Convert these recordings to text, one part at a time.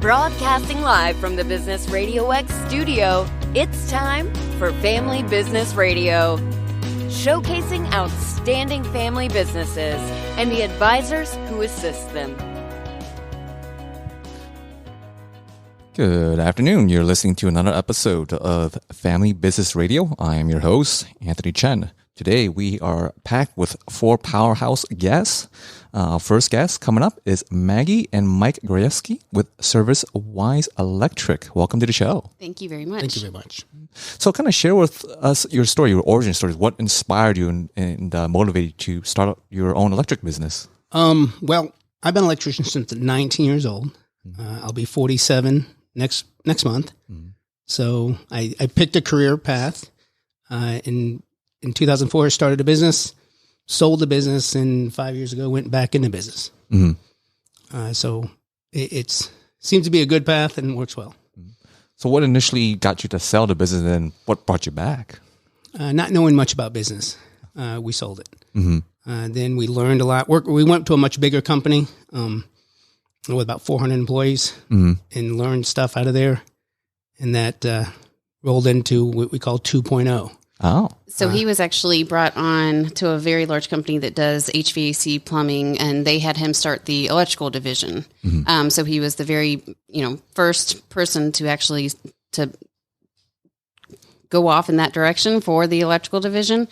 Broadcasting live from the Business Radio X studio, it's time for Family Business Radio. Showcasing outstanding family businesses and the advisors who assist them. Good afternoon. You're listening to another episode of Family Business Radio. I am your host, Anthony Chen. Today, we are packed with 4 powerhouse guests. Our first guest coming up is Maggie and Mike Grayeski with Servicewise Electric. Welcome to the show. Thank you very much. Thank you very much. So kind of share with us your story, your origin story. What inspired you and motivated you to start your own electric business? Well, I've been an electrician since 19 years old. I'll be 47 next month. So I picked a career path. In 2004, I started a business, sold the business, and 5 years ago went back into business. So it seems to be a good path and works well. So what initially got you to sell the business and what brought you back? Not knowing much about business, we sold it. Then we learned a lot. We went to a much bigger company with about 400 employees and learned stuff out of there. And that rolled into what we call 2.0. Oh. So he was actually brought on to a very large company that does HVAC plumbing, and they had him start the electrical division. So he was the very, first person to actually to go off in that direction for the electrical division.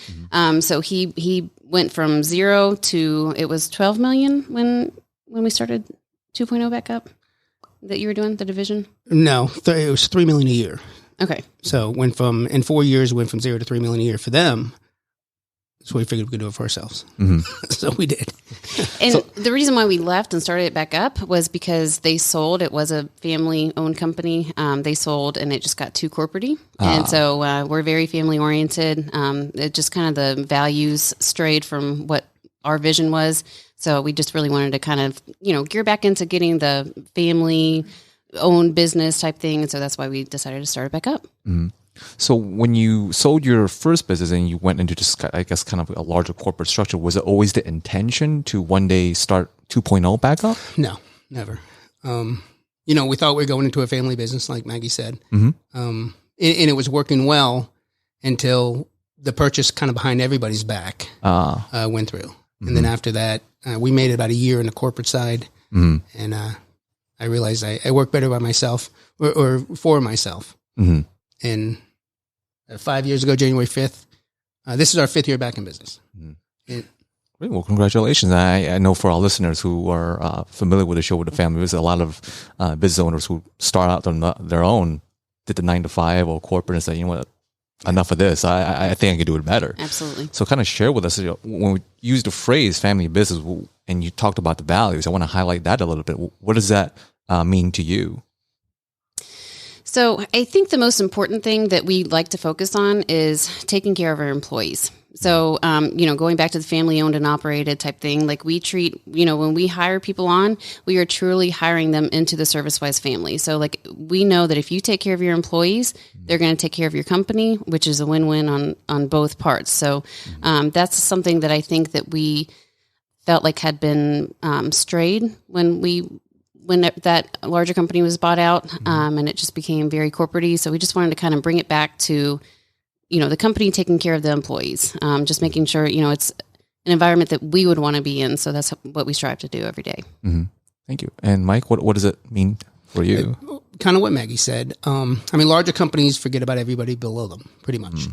So he went from 0 to, it was 12 million when we started 2.0 back up that you were doing the division? No, it was $3 million a year. Okay. So in 4 years, went from 0 to $3 million a year for them. So we figured we could do it for ourselves. So we did. And the reason why we left and started it back up was because they sold. It was a family-owned company. They sold, and it just got too corporate-y. And so we're very family-oriented. It just kind of the values strayed from what our vision was. So we just really wanted to kind of, gear back into getting the family-owned business type thing. And so that's why we decided to start it back up. So when you sold your first business and you went into just, I guess, kind of a larger corporate structure, was it always the intention to one day start 2.0 back up? No, never. We thought we were going into a family business, like Maggie said. And it was working well until the purchase kind of behind everybody's back went through. And then after that, we made it about a year in the corporate side. And I realized I work better by myself or for myself. And 5 years ago, January 5th, this is our 5th year back in business. Great. Well, congratulations. I know for our listeners who are familiar with the show with the family, there's a lot of business owners who start out on their own, did the 9 to 5 or corporate and say, you know what, enough of this. I think I can do it better. Absolutely. So kind of share with us, when we use the phrase family business and you talked about the values, I want to highlight that a little bit. What does that mean to you? So I think the most important thing that we like to focus on is taking care of our employees. So, going back to the family owned and operated type thing, like we treat, when we hire people on, we are truly hiring them into the Servicewise family. So like we know that if you take care of your employees, they're going to take care of your company, which is a win-win on both parts. So that's something that I think that we felt like had been strayed when that larger company was bought out, and it just became very corporate-y. So we just wanted to kind of bring it back to, the company taking care of the employees, just making sure, it's an environment that we would want to be in. So that's what we strive to do every day. Thank you. And Mike, what does it mean for you? Kind of what Maggie said. Larger companies forget about everybody below them, pretty much.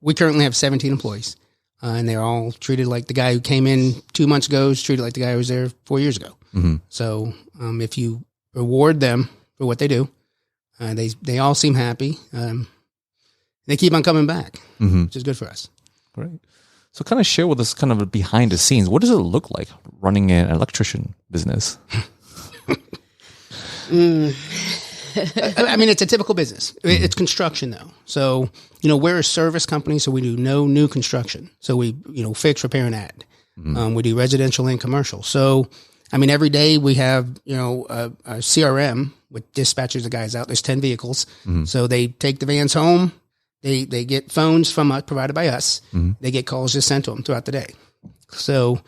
We currently have 17 employees, and they're all treated like the guy who came in 2 months ago is treated like the guy who was there 4 years ago. So if you reward them for what they do, they all seem happy. They keep on coming back, which is good for us. Great. So kind of share with us kind of behind the scenes. What does it look like running an electrician business? It's a typical business. It's construction though. So, we're a service company, so we do no new construction. So we, fix, repair, and add. We do residential and commercial. So, every day we have, a CRM with dispatchers of guys out. There's 10 vehicles. So they take the vans home. They get phones from us, provided by us. They get calls just sent to them throughout the day. So,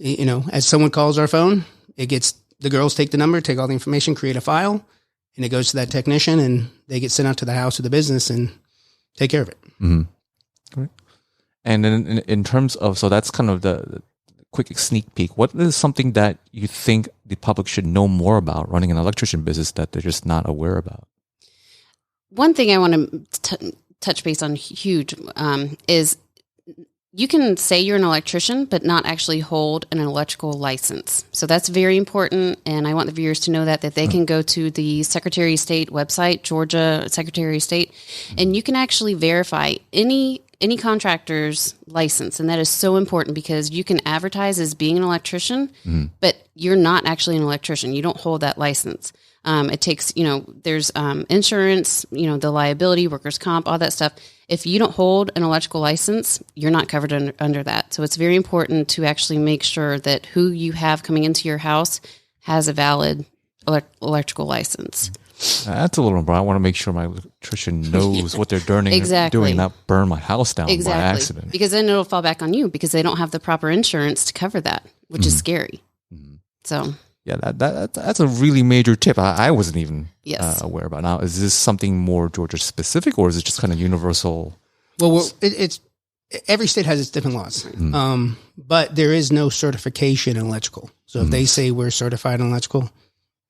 as someone calls our phone, it gets the girls take the number, take all the information, create a file, and it goes to that technician, and they get sent out to the house or the business and take care of it. Mm-hmm. Right. And then in terms of, so that's kind of the quick sneak peek. What is something that you think the public should know more about running an electrician business that they're just not aware about? One thing I want to touch base on huge is you can say you're an electrician, but not actually hold an electrical license. So that's very important, and I want the viewers to know that they can go to the Secretary of State website, Georgia Secretary of State, and you can actually verify any contractor's license, and that is so important because you can advertise as being an electrician, but you're not actually an electrician. You don't hold that license. It takes, there's insurance, the liability, workers' comp, all that stuff. If you don't hold an electrical license, you're not covered under that. So it's very important to actually make sure that who you have coming into your house has a valid electrical license. That's a little important. I want to make sure my electrician knows what they're doing, not burn my house down by accident. Because then it'll fall back on you because they don't have the proper insurance to cover that, which is scary. So... yeah, that's a really major tip. I wasn't even aware about. Now, is this something more Georgia specific, or is it just kind of universal? Well, it's every state has its different laws, but there is no certification in electrical. So if they say we're certified in electrical,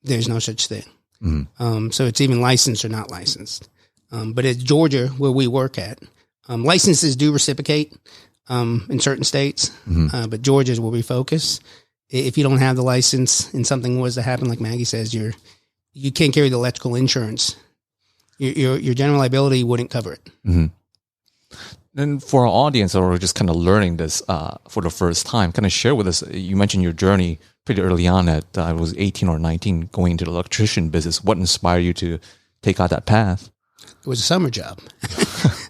there's no such thing. So it's even licensed or not licensed. But it's Georgia where we work at. Licenses do reciprocate in certain states, but Georgia is where we focus. If you don't have the license and something was to happen, like Maggie says, you can't carry the electrical insurance. Your general liability wouldn't cover it. And for our audience that are just kind of learning this for the first time, kind of share with us, you mentioned your journey pretty early on at, I was 18 or 19, going into the electrician business. What inspired you to take out that path? It was a summer job.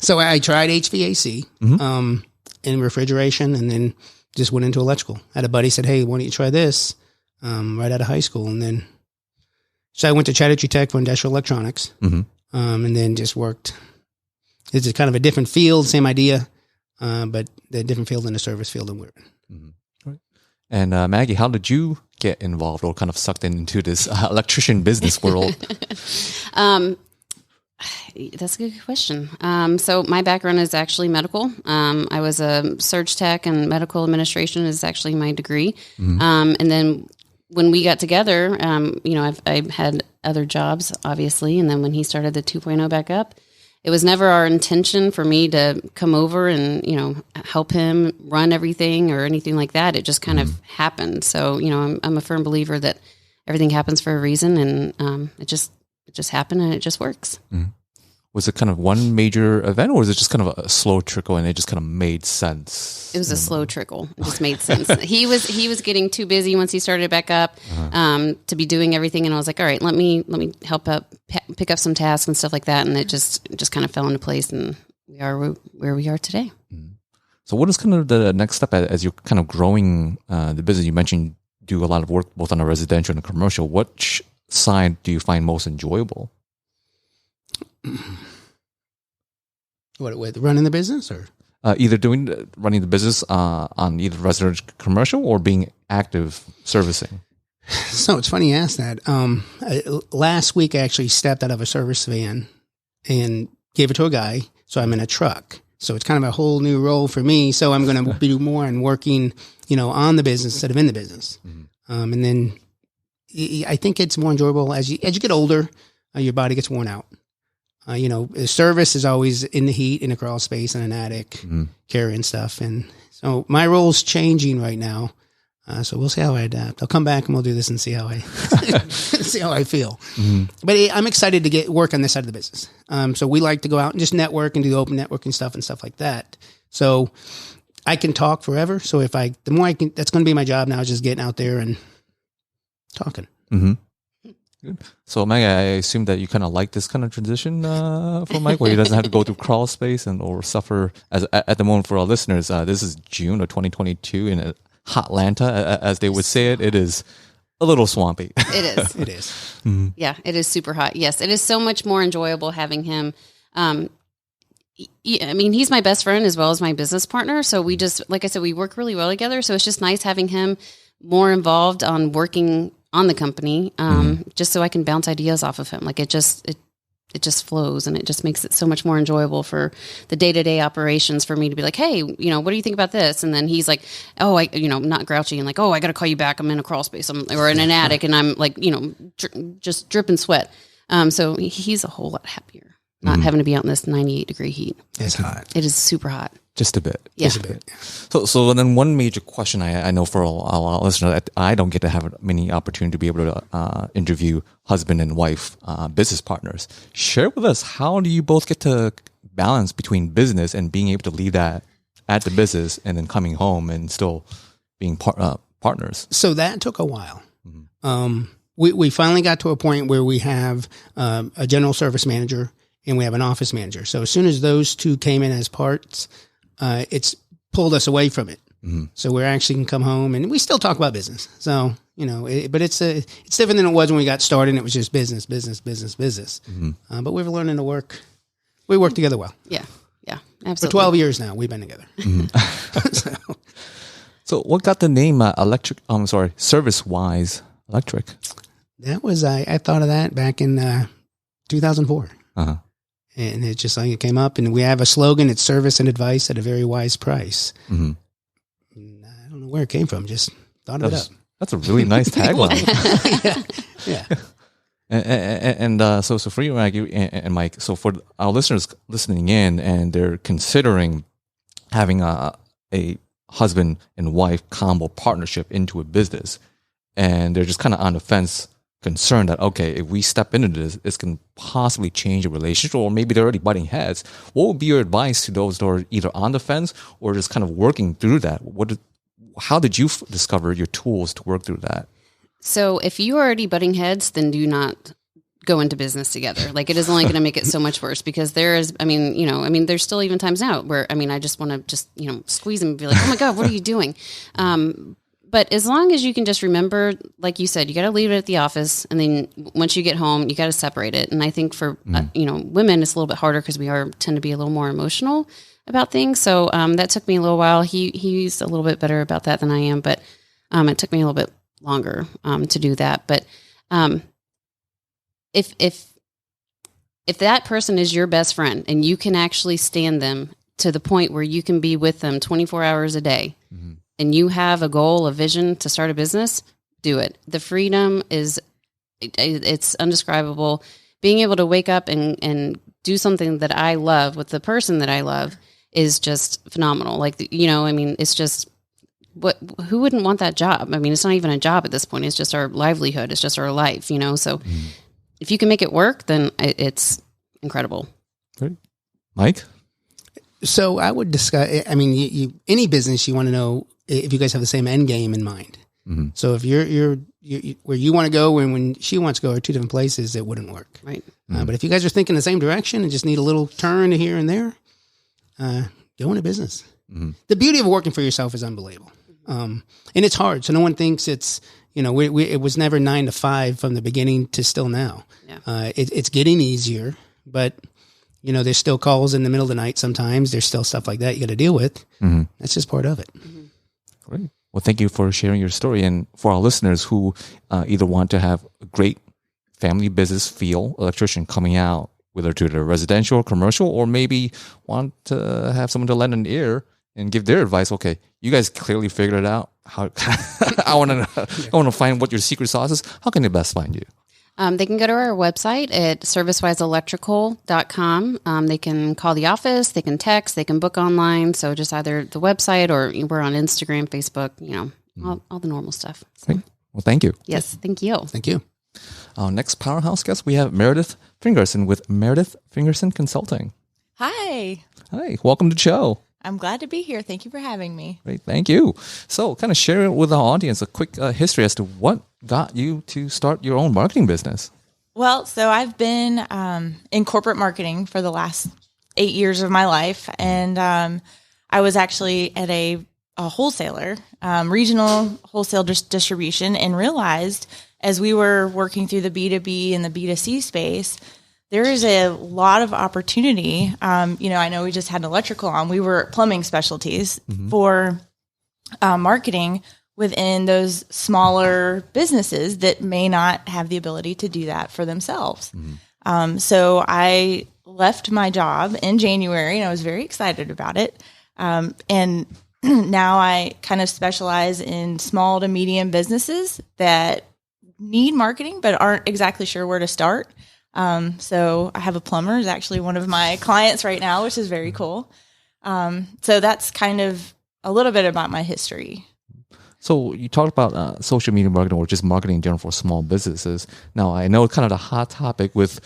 So I tried HVAC and refrigeration, and then just went into electrical. I had a buddy said, hey, why don't you try this right out of high school? And then, so I went to Chattahoochee Tech for industrial electronics and then just worked. It's kind of a different field, same idea, but a different field than the service field in Weirton. Right. And Maggie, how did you get involved or kind of sucked into this electrician business world? That's a good question. So my background is actually medical. I was a surge tech, and medical administration is actually my degree. And then when we got together, I've had other jobs, obviously. And then when he started the 2.0 back up, it was never our intention for me to come over and, help him run everything or anything like that. It just kind of happened. So, I'm a firm believer that everything happens for a reason, and it just happened and it just works. Was it kind of one major event, or was it just kind of a slow trickle and it just kind of made sense? It was a slow trickle. It just made sense. He was getting too busy once he started back up to be doing everything, and I was like, all right, let me help up, pick up some tasks and stuff like that, and it just kind of fell into place, and we are where we are today. So what is kind of the next step as you're kind of growing the business? You mentioned you do a lot of work both on a residential and a commercial. What side do you find most enjoyable? What, with running the business, or either running the business on either residential, commercial, or being active servicing? So it's funny you asked that. Last week I actually stepped out of a service van and gave it to a guy. So I'm in a truck. So it's kind of a whole new role for me. So I'm going to be more and working, on the business instead of in the business. And then I think it's more enjoyable as you get older. Your body gets worn out. Service is always in the heat, in a crawl space, in an attic, carrying stuff. And so my role's changing right now. So we'll see how I adapt. I'll come back and we'll do this and see how I feel. But I'm excited to work on this side of the business. So we like to go out and just network and do the open networking stuff and stuff like that. So I can talk forever. So the more I can, that's going to be my job now, is just getting out there and talking. Good. So, Maggie, I assume that you kind of like this kind of transition for Mike, where he doesn't have to go through crawl space or suffer. At the moment, for our listeners, this is June of 2022 in Hotlanta, as they would say it. It is a little swampy. It is. It is. Yeah, it is super hot. Yes, it is so much more enjoyable having him. He's my best friend as well as my business partner. So we just, like I said, we work really well together. So it's just nice having him more involved on working on the company, just so I can bounce ideas off of him. Like it just flows, and it just makes it so much more enjoyable for the day-to-day operations for me to be like, hey, what do you think about this? And then he's like, oh, not grouchy and like, oh, I got to call you back. I'm in a crawl space or in an attic, and I'm like, just dripping sweat. So he's a whole lot happier not having to be out in this 98-degree heat. It's hot. It is super hot. Just a bit. Yeah. Just a bit. So then one major question I know for a lot of listeners, I don't get to have many opportunity to be able to interview husband and wife business partners. Share with us, how do you both get to balance between business and being able to leave that at the business and then coming home and still being partners? So that took a while. We finally got to a point where we have a general service manager and we have an office manager. So as soon as those two came in as parts, it's pulled us away from it. So we're actually can come home and we still talk about business. So, but it's different than it was when we got started and it was just business. But we're learning to work. We work together well. Yeah. Yeah. Absolutely. For 12 years now, we've been together. So what got the name Servicewise Electric? That was, I thought of that back in 2004. And it's just like it came up, and we have a slogan: "It's service and advice at a very wise price." I don't know where it came from; just thought of it up. That's a really nice tagline. Yeah. And so for you, Maggie and Mike, so for our listeners listening in, and they're considering having a husband and wife combo partnership into a business, and they're just kind of on the fence, concerned that, okay, if we step into this can possibly change a relationship, or maybe they're already butting heads. What would be your advice to those that are either on the fence or just kind of working through that? How did you discover your tools to work through that? So if you are already butting heads, then do not go into business together. Like, it is only going to make it so much worse, because there's still even times now where, I just want to squeeze them and be like, oh my God, what are you doing? But as long as you can just remember, like you said, you got to leave it at the office, and then once you get home, you got to separate it. And I think for women, it's a little bit harder because we tend to be a little more emotional about things. So that took me a little while. He's a little bit better about that than I am, but it took me a little bit longer to do that. But if that person is your best friend and you can actually stand them to the point where you can be with them 24 hours a day, and you have a goal, a vision to start a business, do it. The freedom it's undescribable. Being able to wake up and do something that I love with the person that I love is just phenomenal. Like, it's just, who wouldn't want that job? It's not even a job at this point. It's just our livelihood. It's just our life, So if you can make it work, then it's incredible. Great. Mike? So I would discuss, any business, you want to know if you guys have the same end game in mind. So if you're where you want to go and when she wants to go are two different places, it wouldn't work. Right. But if you guys are thinking the same direction and just need a little turn here and there, go into business. The beauty of working for yourself is unbelievable. And it's hard. So no one thinks it's, it was never 9 to 5 from the beginning to still now. Yeah. It's getting easier, but there's still calls in the middle of the night. Sometimes there's still stuff like that you got to deal with. That's just part of it. Great. Well, thank you for sharing your story. And for our listeners who either want to have a great family business feel electrician coming out, whether to their residential, commercial, or maybe want to have someone to lend an ear and give their advice. Okay, you guys clearly figured it out. How I want to find what your secret sauce is. How can they best find you? They can go to our website at servicewiseelectrical.com. They can call the office, they can text, they can book online. So just either the website or we're on Instagram, Facebook, all the normal stuff. So. Great. Well, thank you. Yes, thank you. Thank you. Our next powerhouse guest, we have Meredith Fingarson with Meredith Fingarson Consulting. Hi. Hi, welcome to the show. I'm glad to be here. Thank you for having me. Great, thank you. So kind of share with our audience a quick history as to what got you to start your own marketing business. Well, so I've been in corporate marketing for the last 8 years of my life. And I was actually at a wholesaler, regional wholesale distribution, and realized as we were working through the B2B and the B2C space, there is a lot of opportunity. I know we just had electrical on. We were plumbing specialties for marketing. within those smaller businesses that may not have the ability to do that for themselves. So I left my job in January, and I was very excited about it. And now I kind of specialize in small to medium businesses that need marketing but aren't exactly sure where to start. So I have a plumber is actually one of my clients right now, which is very cool. So that's kind of a little bit about my history. So you talked about social media marketing or just marketing in general for small businesses. Now, I know kind of the hot topic with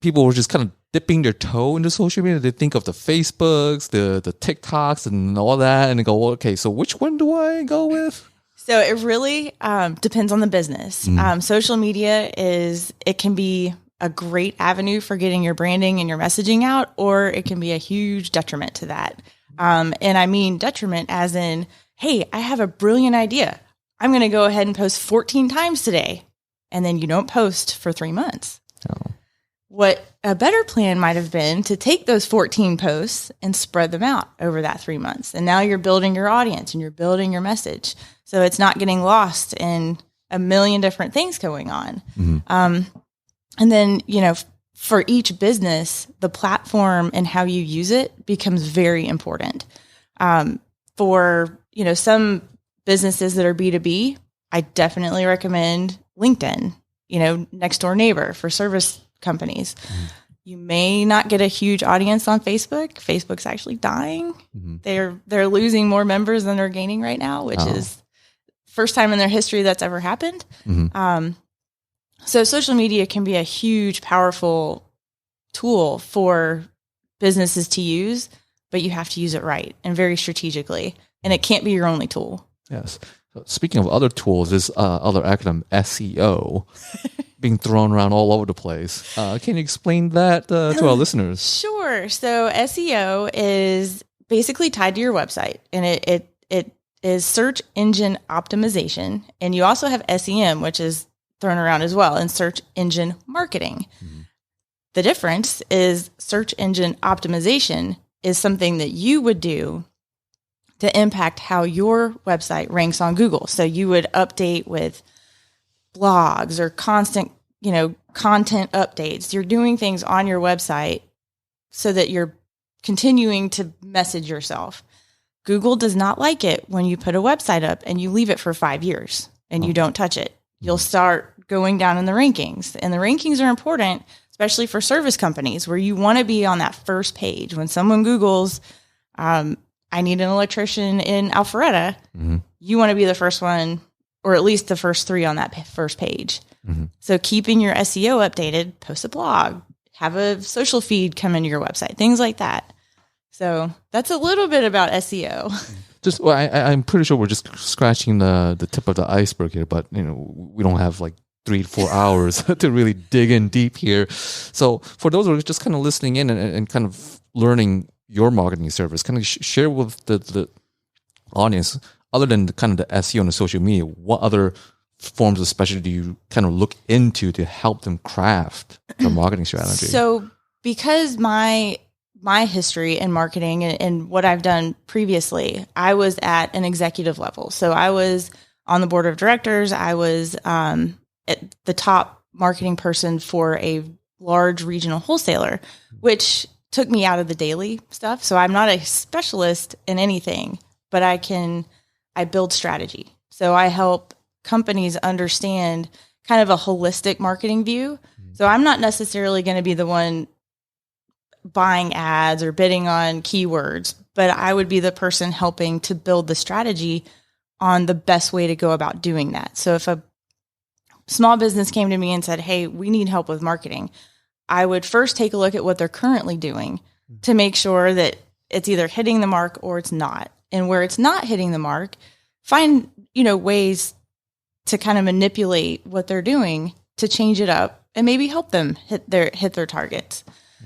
people who are just kind of dipping their toe into social media. They think of the Facebooks, the TikToks and all that, and they go, okay, so which one do I go with? So it really depends on the business. Social media it can be a great avenue for getting your branding and your messaging out, or it can be a huge detriment to that. And I mean detriment as in, hey, I have a brilliant idea. I'm going to go ahead and post 14 times today. And then you don't post for 3 months. Oh. What a better plan might have been to take those 14 posts and spread them out over that 3 months. And now you're building your audience and you're building your message. So it's not getting lost in a million different things going on. And then, for each business, the platform and how you use it becomes very important. For, some businesses that are B2B, I definitely recommend LinkedIn, next door neighbor for service companies. You may not get a huge audience on Facebook. Facebook's actually dying. They're losing more members than they're gaining right now, which is first time in their history that's ever happened. So social media can be a huge, powerful tool for businesses to use, but you have to use it right and very strategically. And it can't be your only tool. Yes. So speaking of other tools, this other acronym, SEO, being thrown around all over the place. Can you explain that to our listeners? Sure. So SEO is basically tied to your website, and it is search engine optimization. And you also have SEM, which is thrown around as well, and search engine marketing. The difference is search engine optimization is something that you would do to impact how your website ranks on Google. So you would update with blogs or constant, content updates. You're doing things on your website so that you're continuing to message yourself. Google does not like it when you put a website up and you leave it for 5 years and you don't touch it. You'll start going down in the rankings. And the rankings are important, especially for service companies, where you want to be on that first page. When someone Googles, I need an electrician in Alpharetta, you want to be the first one, or at least the first 3 on that first page. So keeping your SEO updated, post a blog, have a social feed come into your website, things like that. So that's a little bit about SEO. I'm pretty sure we're just scratching the tip of the iceberg here, but we don't have like 3 to 4 hours to really dig in deep here. So for those who are just kind of listening in and kind of learning your marketing service, kind of share with the audience, other than kind of the SEO and the social media, what other forms of specialty do you kind of look into to help them craft their marketing strategy? So because my history in marketing and what I've done previously, I was at an executive level. So I was on the board of directors. I was at the top marketing person for a large regional wholesaler, which took me out of the daily stuff. So I'm not a specialist in anything, but I build strategy. So I help companies understand kind of a holistic marketing view. So I'm not necessarily going to be the one buying ads or bidding on keywords, but I would be the person helping to build the strategy on the best way to go about doing that. So if a small business came to me and said, hey, we need help with marketing, I would first take a look at what they're currently doing to make sure that it's either hitting the mark or it's not. And where it's not hitting the mark, find, ways to kind of manipulate what they're doing to change it up and maybe help them hit their targets.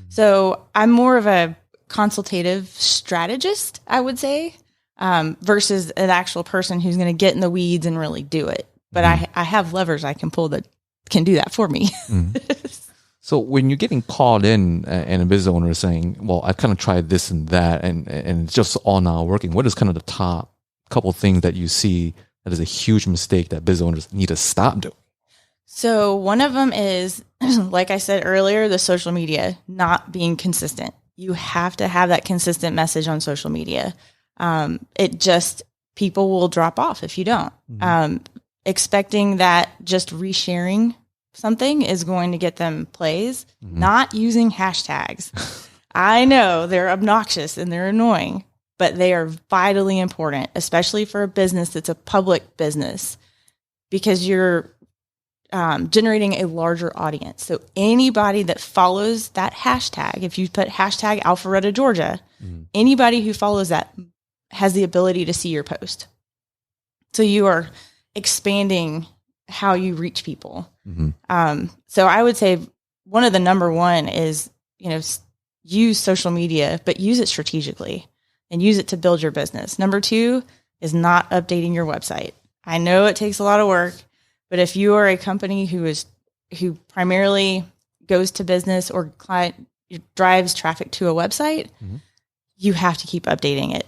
So I'm more of a consultative strategist, I would say, versus an actual person who's going to get in the weeds and really do it. But I have levers I can pull that can do that for me. So when you're getting called in and a business owner is saying, well, I kind of tried this and that and it's just all not working, what is kind of the top couple things that you see that is a huge mistake that business owners need to stop doing? So one of them is, like I said earlier, the social media not being consistent. You have to have that consistent message on social media. People will drop off if you don't. Expecting that just resharing something is going to get them plays, not using hashtags. I know they're obnoxious and they're annoying, but they are vitally important, especially for a business that's a public business, because you're generating a larger audience. So anybody that follows that hashtag, if you put hashtag Alpharetta, Georgia, anybody who follows that has the ability to see your post. So you are expanding how you reach people. So I would say one of the number one is, use social media, but use it strategically and use it to build your business. Number two is not updating your website. I know it takes a lot of work, but if you are a company who primarily goes to business or client drives traffic to a website, you have to keep updating it.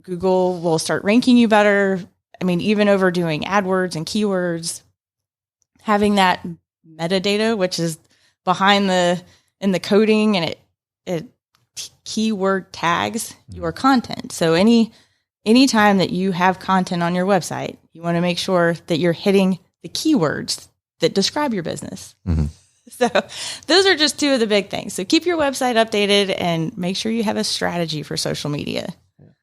Google will start ranking you better. I mean, even overdoing AdWords and keywords, having that metadata, which is behind in the coding, and it keyword tags your content. So any time that you have content on your website, you want to make sure that you're hitting the keywords that describe your business. So those are just two of the big things. So keep your website updated and make sure you have a strategy for social media.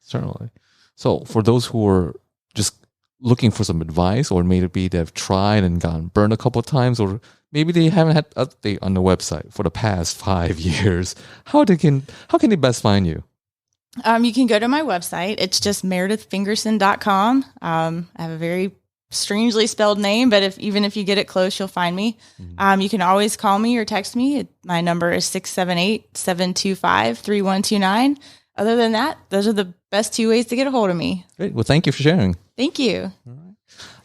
Certainly. So for those who are just looking for some advice, or maybe they've tried and gotten burned a couple of times, or maybe they haven't had an update on the website for the past 5 years, how can they best find you? You can go to my website. It's just meredithfingarson.com. I have a very strangely spelled name, but even if you get it close, you'll find me. You can always call me or text me. My number is 678-725-3129. Other than that, those are the best two ways to get a hold of me. Great. Well, thank you for sharing. Thank you. All right.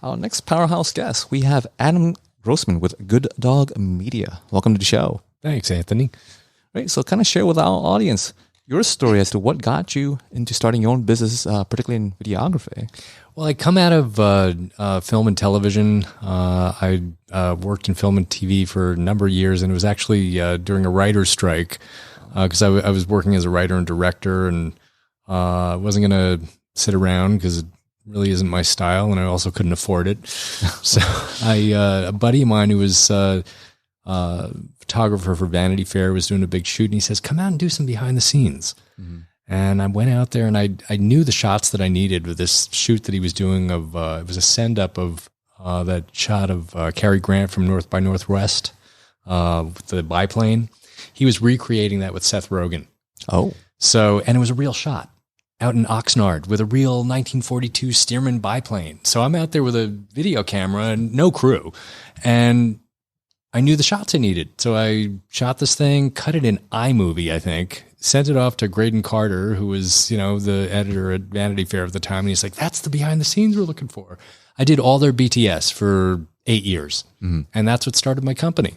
Our next powerhouse guest, we have Adam Grossman with Good Dog Media. Welcome to the show. Thanks, Anthony. Right. So kind of share with our audience your story as to what got you into starting your own business, particularly in videography. Well, I come out of film and television. I worked in film and TV for a number of years, and it was actually during a writer's strike, because I was working as a writer and director, and I wasn't going to sit around because it really isn't my style, and I also couldn't afford it. So a buddy of mine who was photographer for Vanity Fair was doing a big shoot, and he says, come out and do some behind the scenes. And I went out there, and I knew the shots that I needed with this shoot that he was doing of, it was a send up of that shot of Cary Grant from North by Northwest with the biplane. He was recreating that with Seth Rogen. Oh. So, and it was a real shot out in Oxnard with a real 1942 Stearman biplane. So I'm out there with a video camera and no crew. And I knew the shots I needed. So I shot this thing, cut it in iMovie, I think, sent it off to Graydon Carter, who was, the editor at Vanity Fair at the time. And he's like, that's the behind the scenes we're looking for. I did all their BTS for 8 years. And that's what started my company.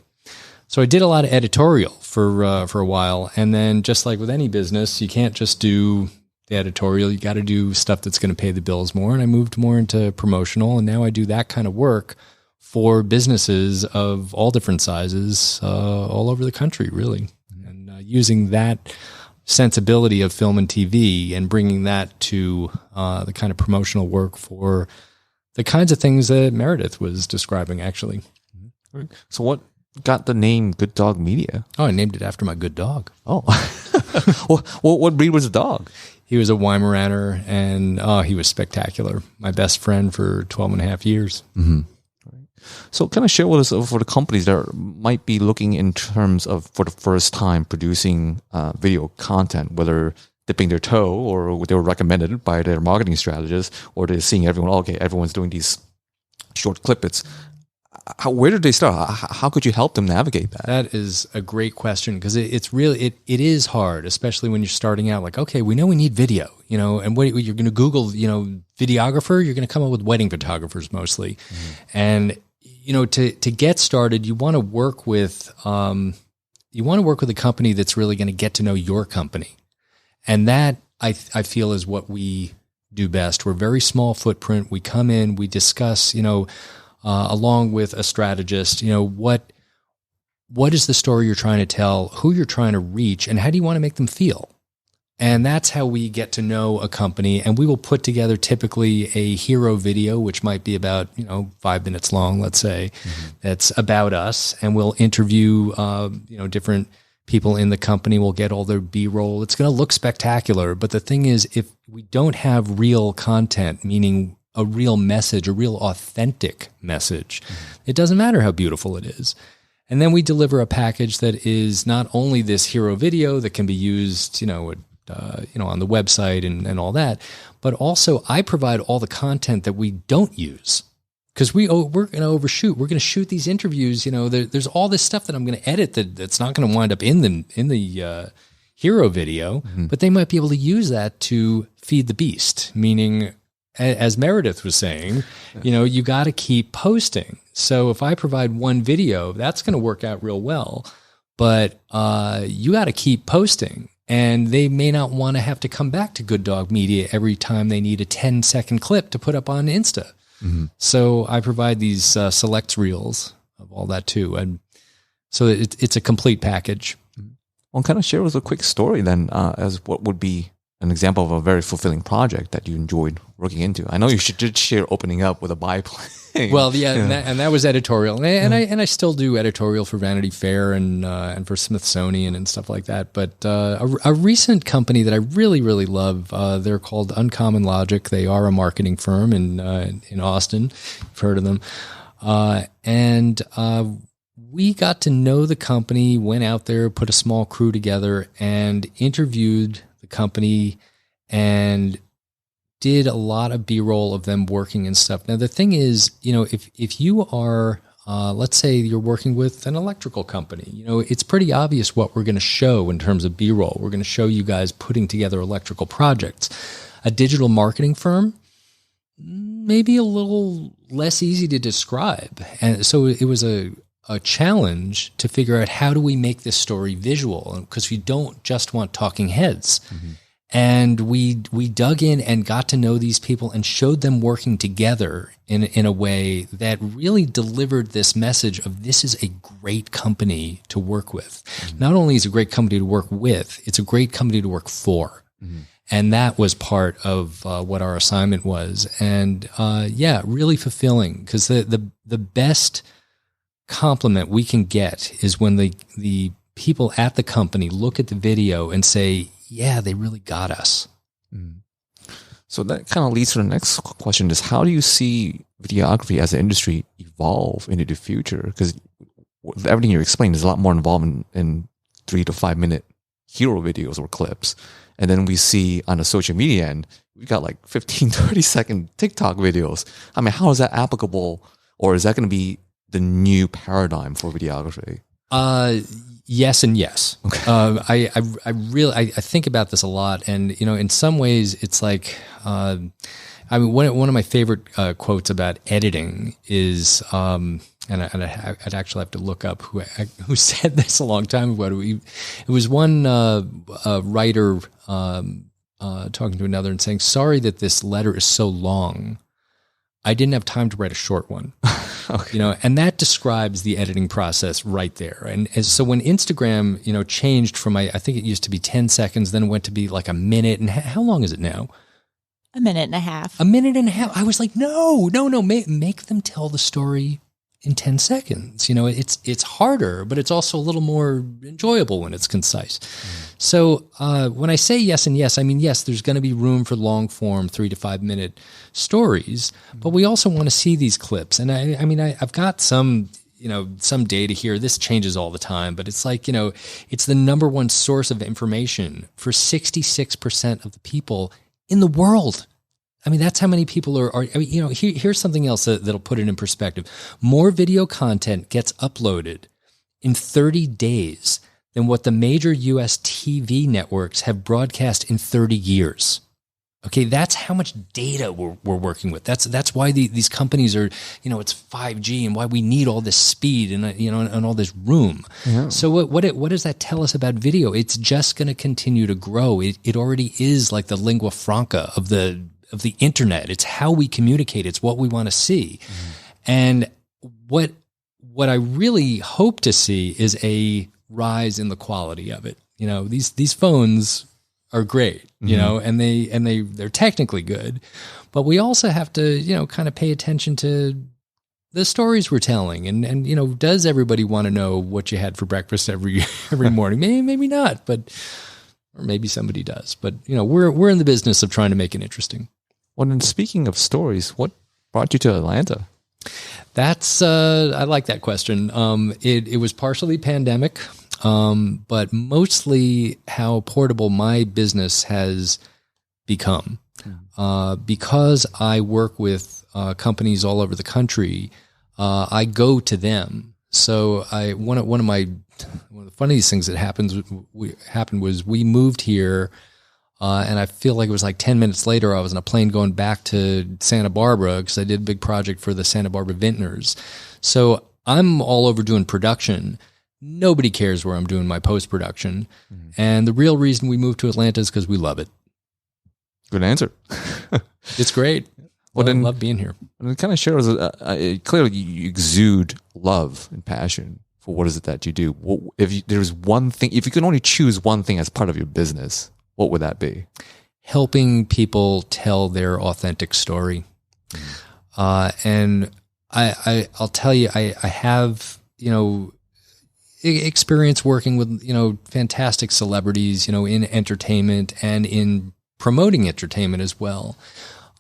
So I did a lot of editorial for a while. And then just like with any business, you can't just do the editorial. You got to do stuff that's going to pay the bills more. And I moved more into promotional. And now I do that kind of work for businesses of all different sizes all over the country, really. And using that sensibility of film and TV and bringing that to the kind of promotional work for the kinds of things that Meredith was describing, actually. So what got the name Good Dog Media? Oh, I named it after my good dog. Oh. What breed was the dog? He was a Weimaraner, and he was spectacular. My best friend for 12 and a half years. So kind of share with us for the companies that might be looking in terms of, for the first time, producing video content, whether dipping their toe or they were recommended by their marketing strategist, or they're seeing everyone's doing these short clippets. Where did they start? How could you help them navigate that? That is a great question, because it's really, it is hard, especially when you're starting out. Like, okay, we know we need video, and what you're going to Google, videographer, you're going to come up with wedding photographers mostly. And, to get started, you want to work with a company that's really going to get to know your company. And that I feel is what we do best. We're very small footprint. We come in, we discuss, along with a strategist, what is the story you're trying to tell, who you're trying to reach, and how do you want to make them feel? And that's how we get to know a company. And we will put together typically a hero video, which might be about, 5 minutes long, let's say, that's about us. And we'll interview, different people in the company. We'll get all their B-roll. It's going to look spectacular. But the thing is, if we don't have real content, meaning a real message, a real authentic message, it doesn't matter how beautiful it is. And then we deliver a package that is not only this hero video that can be used, on the website and all that, but also I provide all the content that we don't use because we're going to overshoot. We're going to shoot these interviews. There's all this stuff that I'm going to edit that's not going to wind up in the hero video, but they might be able to use that to feed the beast. Meaning, as Meredith was saying, you got to keep posting. So if I provide one video, that's going to work out real well, but you got to keep posting. And they may not want to have to come back to Good Dog Media every time they need a 10-second clip to put up on Insta. So I provide these select reels of all that too. And so it's a complete package. Well, kind of share with us a quick story then as what would be an example of a very fulfilling project that you enjoyed working into. I know you did share opening up with a biplane. Well, yeah, and that was editorial, and I still do editorial for Vanity Fair and for Smithsonian and stuff like that. But a recent company that I really really love, they're called Uncommon Logic. They are a marketing firm in Austin. You've heard of them, and we got to know the company. Went out there, put a small crew together, and interviewed the company and did a lot of B-roll of them working and stuff. Now, the thing is, if you are, let's say you're working with an electrical company, it's pretty obvious what we're going to show in terms of B-roll. We're going to show you guys putting together electrical projects. A digital marketing firm, maybe a little less easy to describe. And so it was a challenge to figure out how do we make this story visual, because we don't just want talking heads. And we dug in and got to know these people and showed them working together in a way that really delivered this message of this is a great company to work with. Not only is it a great company to work with, it's a great company to work for. And that was part of what our assignment was. And really fulfilling, because the best compliment we can get is when the people at the company look at the video and say, yeah, they really got us. So that kind of leads to the next question is, how do you see videography as an industry evolve into the future? Because with everything you explained, there's a lot more involved in 3 to 5 minute hero videos or clips. And then we see on the social media end, we got like 15, 30 second TikTok videos. I mean, how is that applicable, or is that going to be the new paradigm for videography? Yes and yes. Okay. I really think about this a lot, and in some ways it's like one of my favorite quotes about editing is and I'd actually have to look up who said this a long time ago. It was one writer talking to another and saying, "Sorry that this letter is so long. I didn't have time to write a short one." Okay. And that describes the editing process right there. And so when Instagram, changed from, I think it used to be 10 seconds, then it went to be like a minute. And how long is it now? A minute and a half. A minute and a half. I was like, no, make them tell the story in 10 seconds. It's harder, but it's also a little more enjoyable when it's concise. So when I say yes and yes, I mean, yes, there's going to be room for long form 3 to 5 minute stories, but we also want to see these clips. And I've got some data here. This changes all the time, but it's like, it's the number one source of information for 66% of the people in the world. I mean, that's how many people are here's something else that'll put it in perspective. More video content gets uploaded in 30 days than what the major U.S. TV networks have broadcast in 30 years. Okay, that's how much data we're working with. That's why these companies are, it's 5G and why we need all this speed and and all this room. Yeah. So what does that tell us about video? It's just going to continue to grow. It already is like the lingua franca of the of the internet. It's how we communicate. It's what we want to see. And what I really hope to see is a rise in the quality of it. You know, these phones are great, you know, and they're technically good, but we also have to, you know, kind of pay attention to the stories we're telling, and you know, does everybody want to know what you had for breakfast every morning? Maybe not, or maybe somebody does. But you know, we're in the business of trying to make it interesting. Well, then speaking of stories, what brought you to Atlanta? That's I like that question. It was partially pandemic, but mostly how portable my business has become. Because I work with companies all over the country, I go to them. So one of the funniest things that happened was we moved here, and I feel like it was like 10 minutes later I was on a plane going back to Santa Barbara because I did a big project for the Santa Barbara Vintners. So I'm all over doing production. Nobody cares where I'm doing my post-production. And the real reason we moved to Atlanta is because we love it. Good answer. It's great. Well, I love being here. And it kind of shows, clearly you exude love and passion for what is it that you do. There's one thing, if you can only choose one thing as part of your business, what would that be? Helping people tell their authentic story. And I'll tell you, I have, you know, experience working with, you know, fantastic celebrities, you know, in entertainment and in promoting entertainment as well.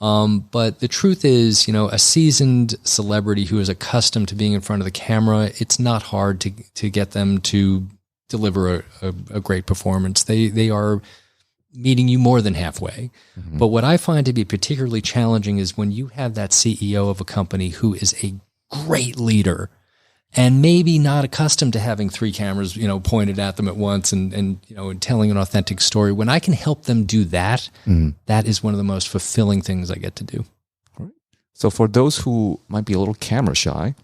But the truth is, you know, a seasoned celebrity who is accustomed to being in front of the camera, it's not hard to get them to deliver a great performance. They are meeting you more than halfway. But what I find to be particularly challenging is when you have that CEO of a company who is a great leader and maybe not accustomed to having 3 cameras, you know, pointed at them at once and you know, and telling an authentic story. When I can help them do that, that is one of the most fulfilling things I get to do. All right. So for those who might be a little camera shy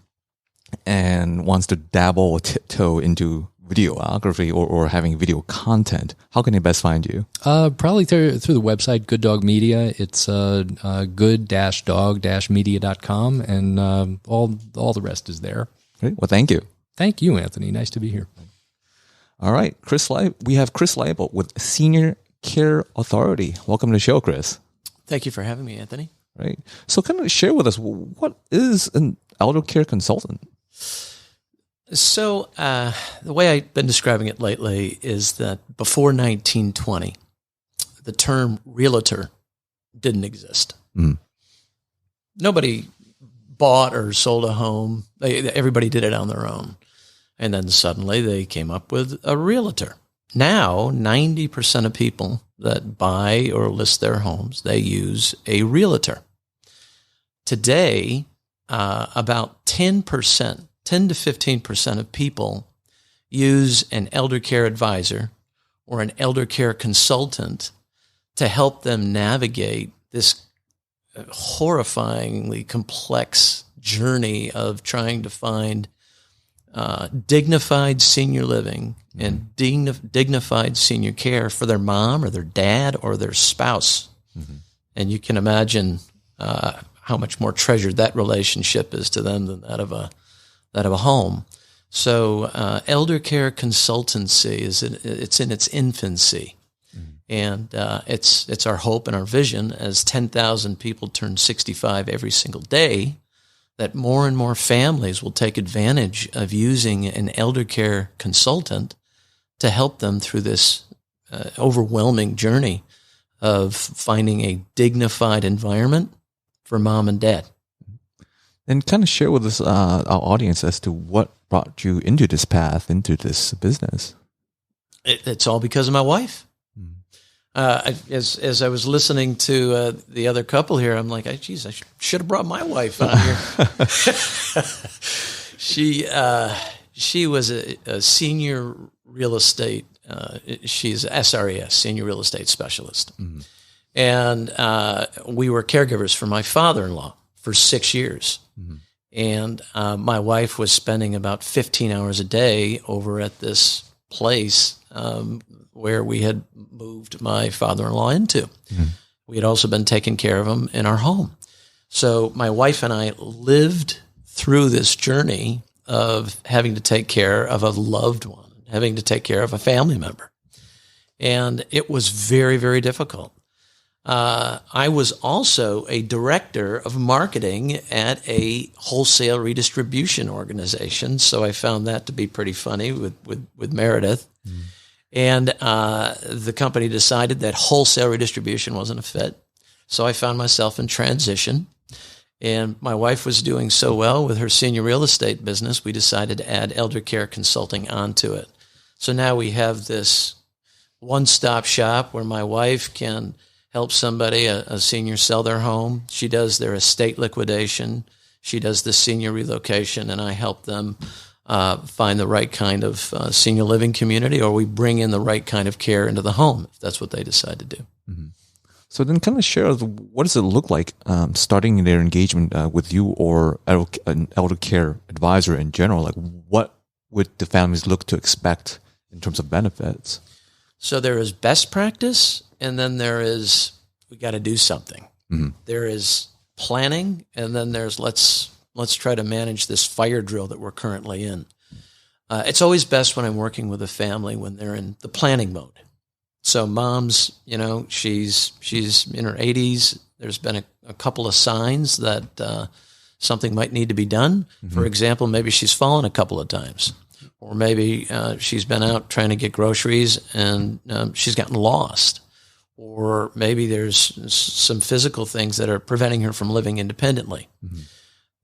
and wants to dabble or tiptoe into videography or having video content, how can they best find you? Probably through the website, Good Dog Media. It's good-dog-media.com, and all the rest is there. Great. Well, thank you. Thank you, Anthony. Nice to be here. All right. We have Chris Lyboldt with Senior Care Authority. Welcome to the show, Chris. Thank you for having me, Anthony. Right. So kind of share with us, what is an elder care consultant? So the way I've been describing it lately is that before 1920, the term realtor didn't exist. Nobody bought or sold a home. Everybody did it on their own. And then suddenly they came up with a realtor. Now, 90% of people that buy or list their homes, they use a realtor. Today, about 10 to 15% of people use an elder care advisor or an elder care consultant to help them navigate this horrifyingly complex journey of trying to find dignified senior living and dignified senior care for their mom or their dad or their spouse. And you can imagine how much more treasured that relationship is to them than that of a home. So elder care consultancy it's in its infancy. And it's our hope and our vision as 10,000 people turn 65 every single day that more and more families will take advantage of using an elder care consultant to help them through this overwhelming journey of finding a dignified environment for mom and dad. And kind of share with us, our audience, as to what brought you into this path, into this business. It's all because of my wife. As I was listening to the other couple here, I'm like, geez, I should have brought my wife on here. She was a senior real estate. She's SRES, senior real estate specialist, and we were caregivers for my father-in-law for 6 years. And my wife was spending about 15 hours a day over at this place where we had moved my father-in-law into. we had also been taking care of them in our home. So my wife and I lived through this journey of having to take care of a loved one, having to take care of a family member. And it was very, very difficult. I was also a director of marketing at a wholesale redistribution organization, so I found that to be pretty funny with Meredith. Mm. And the company decided that wholesale redistribution wasn't a fit, so I found myself in transition. And my wife was doing so well with her senior real estate business, we decided to add elder care consulting onto it. So now we have this one-stop shop where my wife can help somebody, a senior, sell their home. She does their estate liquidation. She does the senior relocation, and I help them find the right kind of senior living community, or we bring in the right kind of care into the home, if that's what they decide to do. Mm-hmm. So then kind of share, what does it look like starting their engagement with you or an elder care advisor in general? Like, what would the families look to expect in terms of benefits? So there is best practice, and then there is, we got to do something. Mm-hmm. There is planning, and then there's let's try to manage this fire drill that we're currently in. It's always best when I'm working with a family when they're in the planning mode. So mom's, she's in her 80s. There's been a couple of signs that something might need to be done. Mm-hmm. For example, maybe she's fallen a couple of times. Or maybe she's been out trying to get groceries and she's gotten lost. Or maybe there's some physical things that are preventing her from living independently. Mm-hmm.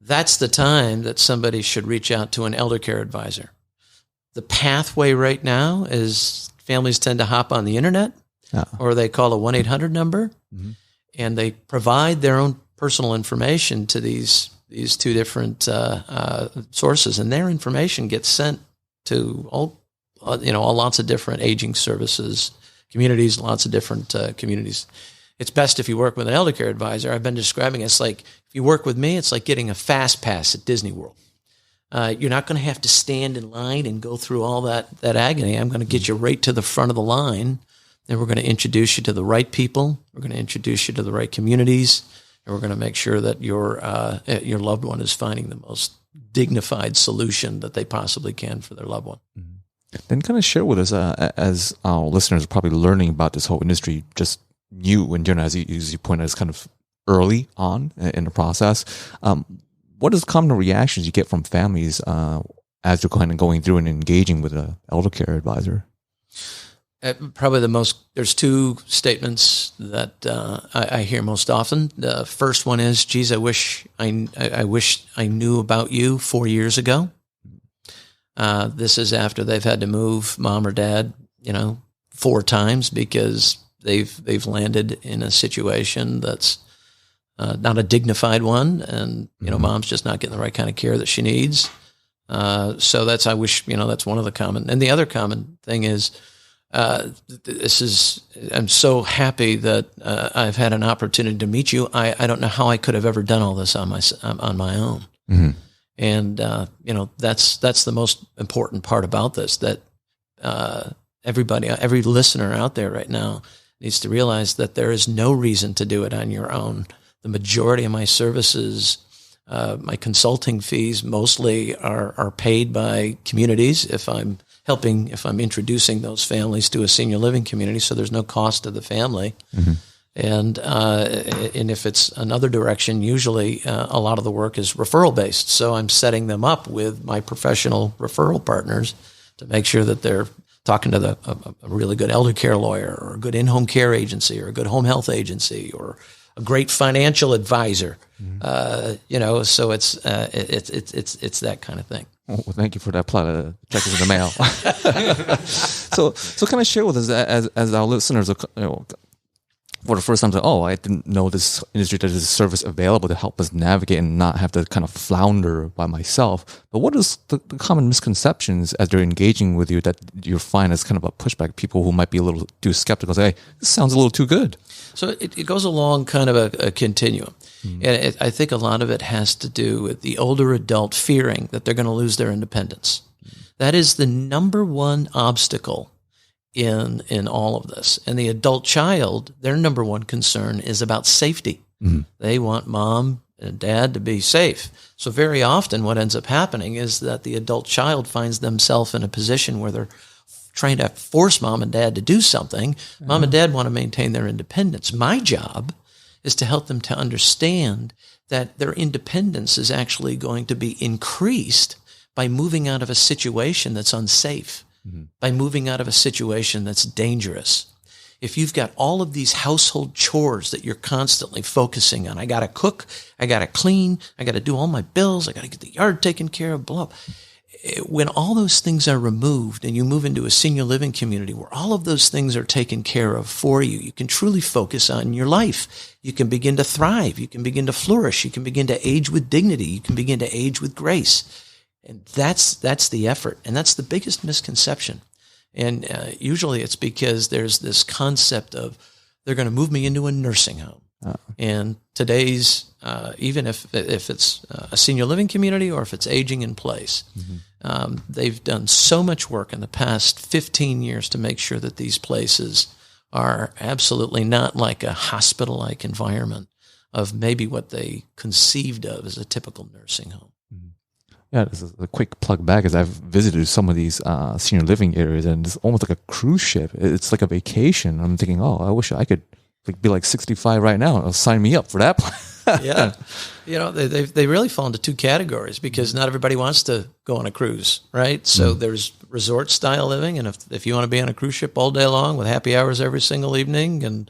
That's the time that somebody should reach out to an elder care advisor. The pathway right now is families tend to hop on the internet or they call a 1-800 number, mm-hmm. and they provide their own personal information to these two different sources, and their information gets sent to all lots of different aging services, communities, lots of different communities. It's best if you work with an elder care advisor. I've been describing it's like, if you work with me, it's like getting a fast pass at Disney World. You're not going to have to stand in line and go through all that agony. I'm going to get you right to the front of the line, and we're going to introduce you to the right people. We're going to introduce you to the right communities, and we're going to make sure that your loved one is finding the most dignified solution that they possibly can for their loved one. Mm-hmm. Then kind of share with us, as our listeners are probably learning about this whole industry, just new in general, as you pointed out, it's kind of early on in the process. What is common reactions you get from families as you're kind of going through and engaging with an elder care advisor? Probably there's two statements that I hear most often. The first one is, geez, I wish I knew about you 4 years ago. This is after they've had to move mom or dad, 4 times because they've landed in a situation that's not a dignified one, and mm-hmm. Mom's just not getting the right kind of care that she needs. So that's that's one of the common. And the other common thing is, I'm so happy that I've had an opportunity to meet you. I don't know how I could have ever done all this on my own. Mm-hmm. And that's the most important part about this. That every listener out there right now needs to realize that there is no reason to do it on your own. The majority of my services, my consulting fees mostly are paid by communities if I'm introducing those families to a senior living community, so there's no cost to the family. Mm-hmm. And if it's another direction, usually a lot of the work is referral based. So I'm setting them up with my professional referral partners to make sure that they're talking to a really good elder care lawyer, or a good in-home care agency, or a good home health agency, or a great financial advisor. Mm-hmm. So it's that kind of thing. Well, thank you for that plot. Check is in the mail. So kind of share with us as our listeners, for the first time, I didn't know this industry, there's a service available to help us navigate and not have to kind of flounder by myself. But what is the common misconceptions as they're engaging with you that you find as kind of a pushback? People who might be a little too skeptical say, hey, this sounds a little too good. So it goes along kind of a continuum. Mm-hmm. And I think a lot of it has to do with the older adult fearing that they're going to lose their independence. Mm-hmm. That is the number one obstacle in all of this. And the adult child, their number one concern is about safety. They want mom and dad to be safe. So very often what ends up happening is that the adult child finds themselves in a position where they're trying to force mom and dad to do something. Mom and dad want to maintain their independence. My job is to help them to understand that their independence is actually going to be increased by moving out of a situation that's unsafe, by moving out of a situation that's dangerous. If you've got all of these household chores that you're constantly focusing on, I got to cook, I got to clean, I got to do all my bills, I got to get the yard taken care of, blah. When all those things are removed and you move into a senior living community where all of those things are taken care of for you, you can truly focus on your life. You can begin to thrive. You can begin to flourish. You can begin to age with dignity. You can begin to age with grace. And that's the effort. And that's the biggest misconception. And usually it's because there's this concept of they're going to move me into a nursing home. And today's, even if it's a senior living community or if it's aging in place, they've done so much work in the past 15 years to make sure that these places are absolutely not like a hospital-like environment of maybe what they conceived of as a typical nursing home. Yeah, this is a quick plug back as I've visited some of these senior living areas, and it's almost like a cruise ship. It's like a vacation. I'm thinking, oh, I wish I could be like 65 right now. Sign me up for that. Yeah. You know, they really fall into two categories because not everybody wants to go on a cruise, right? So there's resort style living. And if you want to be on a cruise ship all day long with happy hours every single evening and,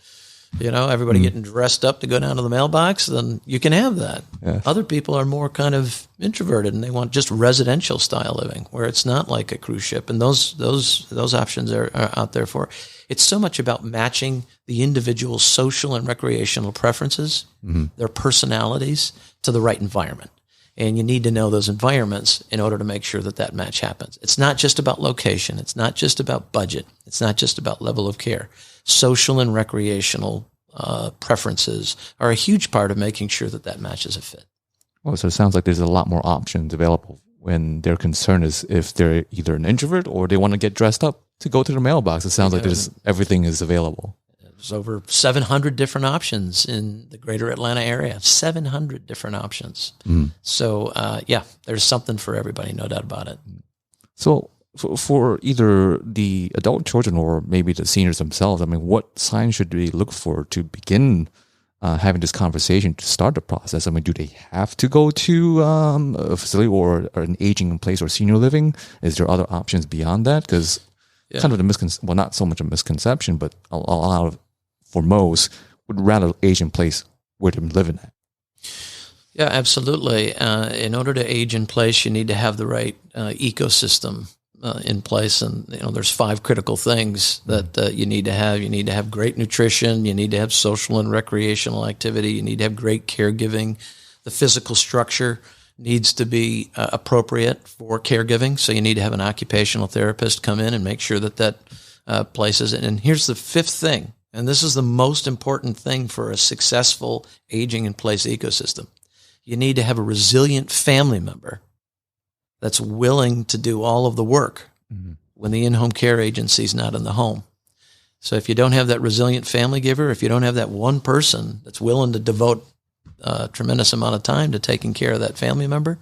you know, everybody getting dressed up to go down to the mailbox, then you can have that. Yes. Other people are more kind of introverted and they want just residential style living where it's not like a cruise ship. And those options are out there for. It's so much about matching the individual's social and recreational preferences, their personalities to the right environment. And you need to know those environments in order to make sure that that match happens. It's not just about location. It's not just about budget. It's not just about level of care. Social and recreational preferences are a huge part of making sure that that matches a fit. Well, so it sounds like there's a lot more options available when their concern is if they're either an introvert or they want to get dressed up to go to the mailbox. It sounds like everything is available. There's over 700 different options in the greater Atlanta area. 700 different options. So, yeah, there's something for everybody, no doubt about it. So for either the adult children or maybe the seniors themselves, I mean, what signs should they look for to begin having this conversation to start the process? I mean, do they have to go to a facility or an aging in place or senior living? Is there other options beyond that? Because kind of well, not so much a misconception, but a lot of, for most, would rather age in place where they're living at. Yeah, absolutely. In order to age in place, you need to have the right ecosystem in place. And, you know, there's 5 critical things that you need to have. You need to have great nutrition. You need to have social and recreational activity. You need to have great caregiving. The physical structure needs to be appropriate for caregiving. So you need to have an occupational therapist come in and make sure that that places it. And here's the 5th thing, and this is the most important thing for a successful aging in place ecosystem. You need to have a resilient family member that's willing to do all of the work when the in-home care agency is not in the home. So if you don't have that resilient family giver, if you don't have that one person that's willing to devote a tremendous amount of time to taking care of that family member,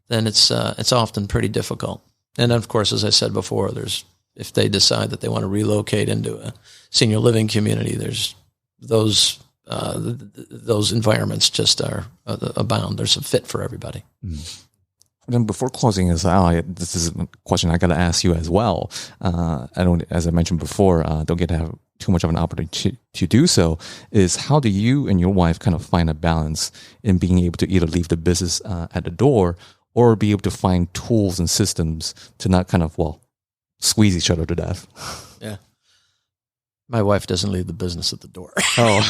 then it's often pretty difficult. And of course, as I said before, if they decide that they want to relocate into a senior living community, there's those environments just are abound. There's a fit for everybody. Then before closing this out, this is a question I got to ask you as well. I don't, as I mentioned before, don't get to have too much of an opportunity to do so, is how do you and your wife kind of find a balance in being able to either leave the business at the door or be able to find tools and systems to not kind of, squeeze each other to death? Yeah. My wife doesn't leave the business at the door. Oh,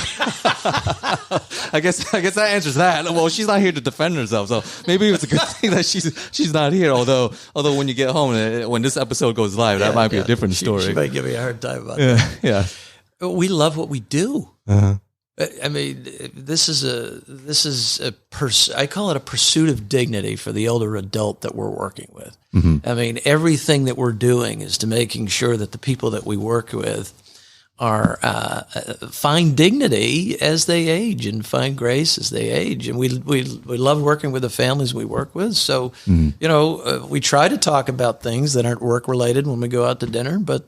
I guess that answers that. Well, she's not here to defend herself, so maybe it's a good thing that she's not here. Although when you get home, when this episode goes live, that might be a different story. She might give me a hard time about that. Yeah. We love what we do. I mean, this is I call it a pursuit of dignity for the elder adult that we're working with. I mean, everything that we're doing is to making sure that the people that we work with are find dignity as they age and find grace as they age, and we love working with the families we work with. So we try to talk about things that aren't work related when we go out to dinner, but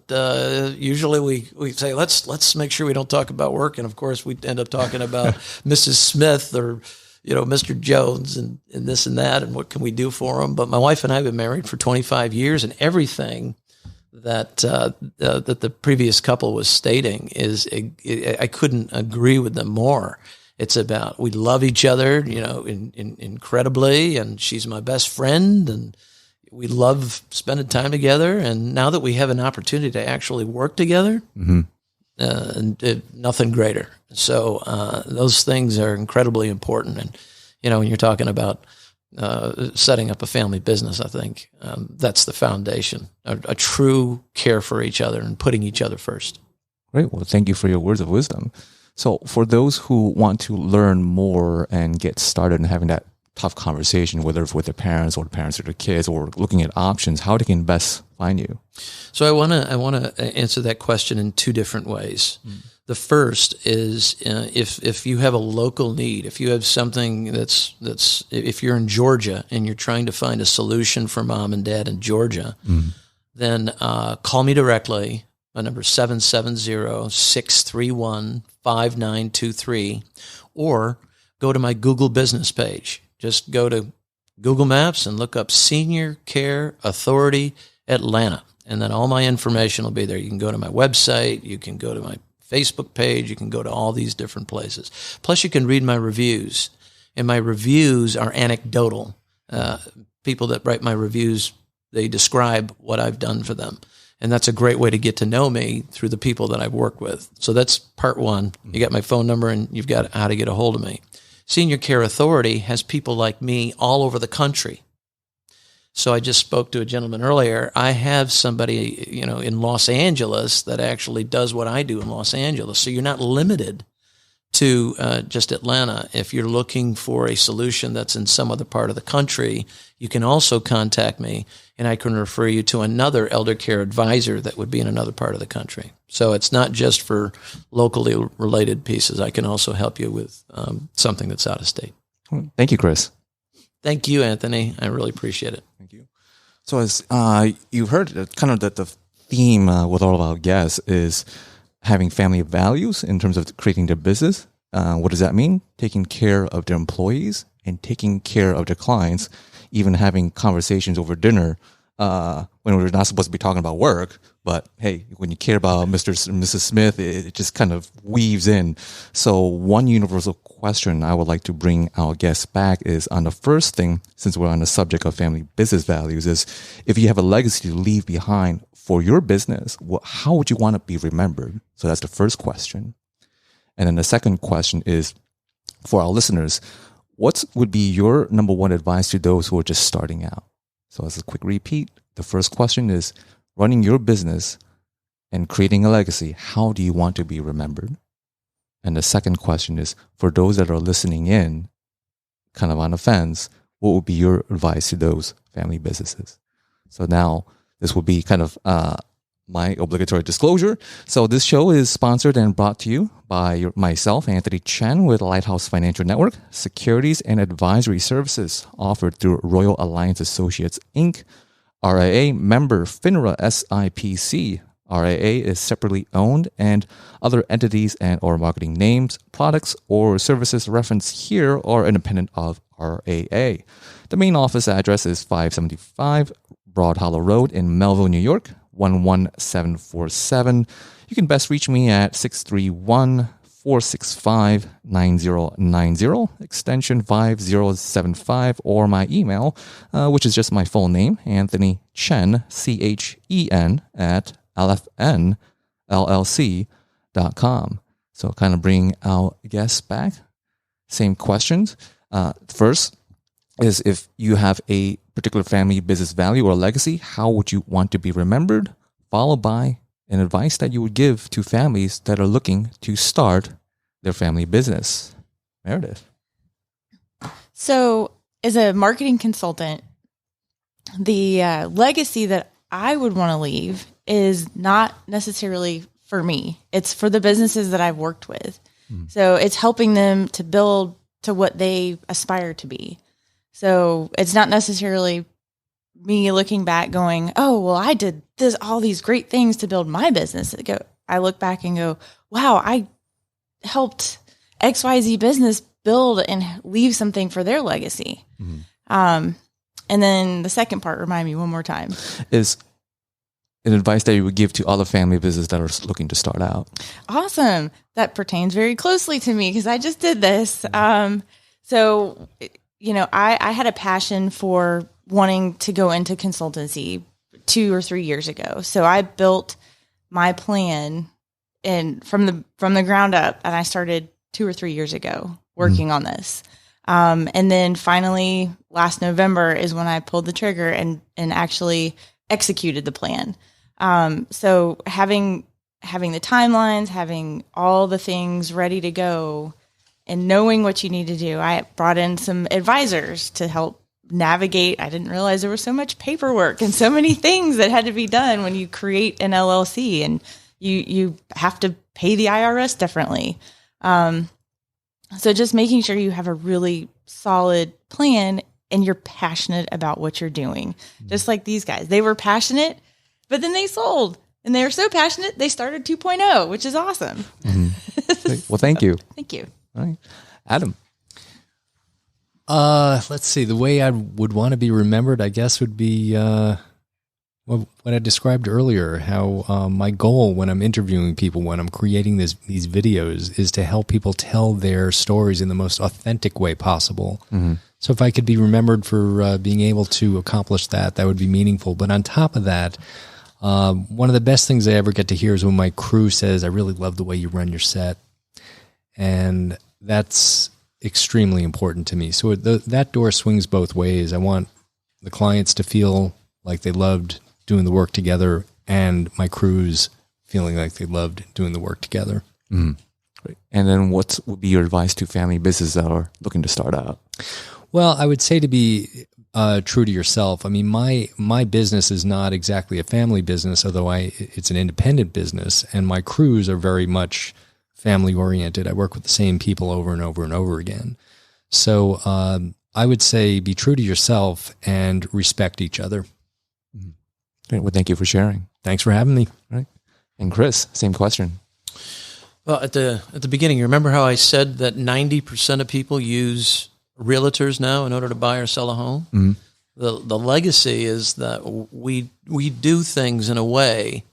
usually we say let's make sure we don't talk about work, and of course we end up talking about Mrs. Smith or Mr. Jones and this and that, and what can we do for them. But my wife and I have been married for 25 years, and everything that the previous couple was stating is I couldn't agree with them more. It's about we love each other, incredibly, and she's my best friend, and we love spending time together. And now that we have an opportunity to actually work together, nothing greater. So those things are incredibly important. And when you're talking about setting up a family business, I think that's the foundation, a true care for each other and putting each other first. Great. Well, thank you for your words of wisdom. So for those who want to learn more and get started in having that tough conversation, whether with their parents or the parents of their kids, or looking at options, how they can best find you? So I want to answer that question in two different ways. The first is if you have a local need, if you have something that's if you're in Georgia and you're trying to find a solution for mom and dad in Georgia, then call me directly. My number is 770-631-5923, or go to my Google business page. Just go to Google Maps and look up Senior Care Authority Atlanta, and then all my information will be there. You can go to my website, you can go to my Facebook page, you can go to all these different places. Plus, you can read my reviews, and my reviews are anecdotal. People that write my reviews, they describe what I've done for them, and that's a great way to get to know me through the people that I've worked with. So that's part one. You got my phone number, and you've got how to get a hold of me. Senior Care Authority has people like me all over the country. So I just spoke to a gentleman earlier. I have somebody, in Los Angeles that actually does what I do in Los Angeles. So you're not limited to just Atlanta. If you're looking for a solution that's in some other part of the country, you can also contact me, and I can refer you to another elder care advisor that would be in another part of the country. So it's not just for locally related pieces. I can also help you with something that's out of state. Thank you, Chris. Thank you, Anthony. I really appreciate it. Thank you. So as you've heard, kind of the theme with all of our guests is having family values in terms of creating their business. What does that mean? Taking care of their employees and taking care of their clients, even having conversations over dinner when we're not supposed to be talking about work. But hey, when you care about Mr. and Mrs. Smith, it just kind of weaves in. So one universal question I would like to bring our guests back is on the first thing, since we're on the subject of family business values, is if you have a legacy to leave behind for your business, how would you want to be remembered? So that's the first question. And then the second question is, for our listeners, what would be your number one advice to those who are just starting out? So as a quick repeat, the first question is, running your business and creating a legacy, how do you want to be remembered? And the second question is, for those that are listening in, kind of on the fence, what would be your advice to those family businesses? So now this will be kind of my obligatory disclosure. So this show is sponsored and brought to you by myself, Anthony Chen, with Lighthouse Financial Network, securities and advisory services offered through Royal Alliance Associates, Inc., RIA member FINRA SIPC. RIA is separately owned, and other entities and or marketing names, products, or services referenced here are independent of RAA. The main office address is 575 Broad Hollow Road in Melville, New York, 11747. You can best reach me at 631-465-9090, extension 5075, or my email, which is just my full name, Anthony Chen, CHEN, at lfnllc.com. So kind of bring our guests back. Same questions. First is, if you have a particular family business value or legacy, how would you want to be remembered? Followed by an advice that you would give to families that are looking to start their family business. Meredith. So, as a marketing consultant, the legacy that I would want to leave is not necessarily for me. It's for the businesses that I've worked with. So it's helping them to build to what they aspire to be. So it's not necessarily me looking back going, oh, well, I did all these great things to build my business. I look back and go, wow, I helped XYZ business build and leave something for their legacy. And then the second part, remind me one more time. Is an advice that you would give to other family business that are looking to start out. Awesome. That pertains very closely to me because I just did this. So, I had a passion for wanting to go into consultancy 2 or 3 years ago. So I built my plan from the ground up, and I started 2 or 3 years ago working on this. And then finally last November is when I pulled the trigger and actually executed the plan. So having the timelines, having all the things ready to go and knowing what you need to do, I brought in some advisors to help navigate. I didn't realize there was so much paperwork and so many things that had to be done when you create an LLC, and you have to pay the IRS differently. So just making sure you have a really solid plan and you're passionate about what you're doing. Just like these guys, they were passionate, but then they sold, and they were so passionate, they started 2.0, which is awesome. Well, thank you. Thank you. All right. Adam. Let's see. The way I would want to be remembered, I guess, would be what I described earlier, how my goal when I'm interviewing people, when I'm creating these videos, is to help people tell their stories in the most authentic way possible. So if I could be remembered for being able to accomplish that, that would be meaningful. But on top of that, one of the best things I ever get to hear is when my crew says, I really love the way you run your set. And that's extremely important to me. So that door swings both ways. I want the clients to feel like they loved doing the work together, and my crews feeling like they loved doing the work together. Great. And then what would be your advice to family businesses that are looking to start out? Well, I would say to be true to yourself. I mean, my business is not exactly a family business, although it's an independent business, and my crews are very much family oriented. I work with the same people over and over and over again. So I would say be true to yourself and respect each other. Great. Well, thank you for sharing. Thanks for having me. All right. And Chris, same question. Well, at the beginning, you remember how I said that 90% of people use realtors now in order to buy or sell a home? The legacy is that we do things in a way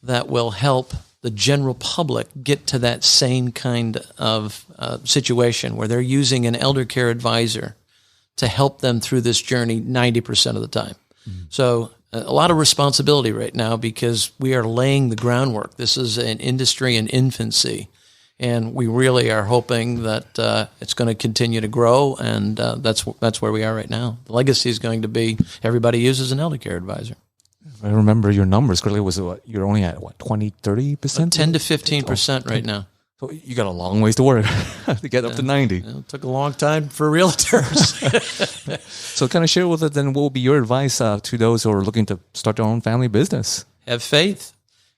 that will help the general public get to that same kind of situation where they're using an elder care advisor to help them through this journey 90% of the time. So a lot of responsibility right now because we are laying the groundwork. This is an industry in infancy, and we really are hoping that it's going to continue to grow, and that's where we are right now. The legacy is going to be everybody uses an elder care advisor. If I remember your numbers correctly, was you're only at 20, 30%? 10 to 15% right now. So you got a long ways to work to get up to 90. It took a long time for realtors. So kind of share with us then what would be your advice to those who are looking to start their own family business? Have faith.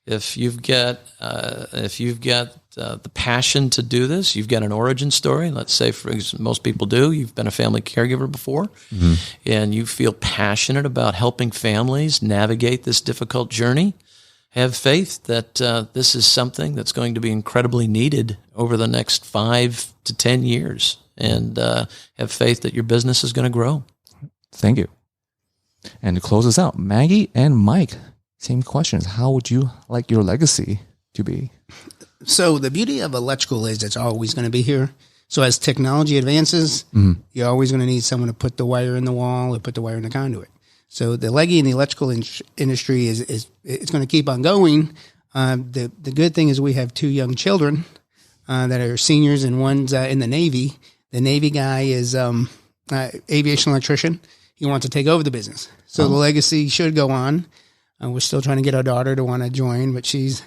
If you've got the passion to do this, you've got an origin story. Let's say, for example, most people do. You've been a family caregiver before, and you feel passionate about helping families navigate this difficult journey. Have faith that this is something that's going to be incredibly needed over the next 5 to 10 years, and have faith that your business is going to grow. Thank you. And to close us out, Maggie and Mike, same questions. How would you like your legacy to be? So the beauty of electrical is it's always going to be here. So as technology advances, you're always going to need someone to put the wire in the wall or put the wire in the conduit. So the legacy in the electrical industry is it's going to keep on going. The good thing is we have 2 young children that are seniors, and one's in the Navy. The Navy guy is aviation electrician. He wants to take over the business. So the legacy should go on. We're still trying to get our daughter to want to join, but she's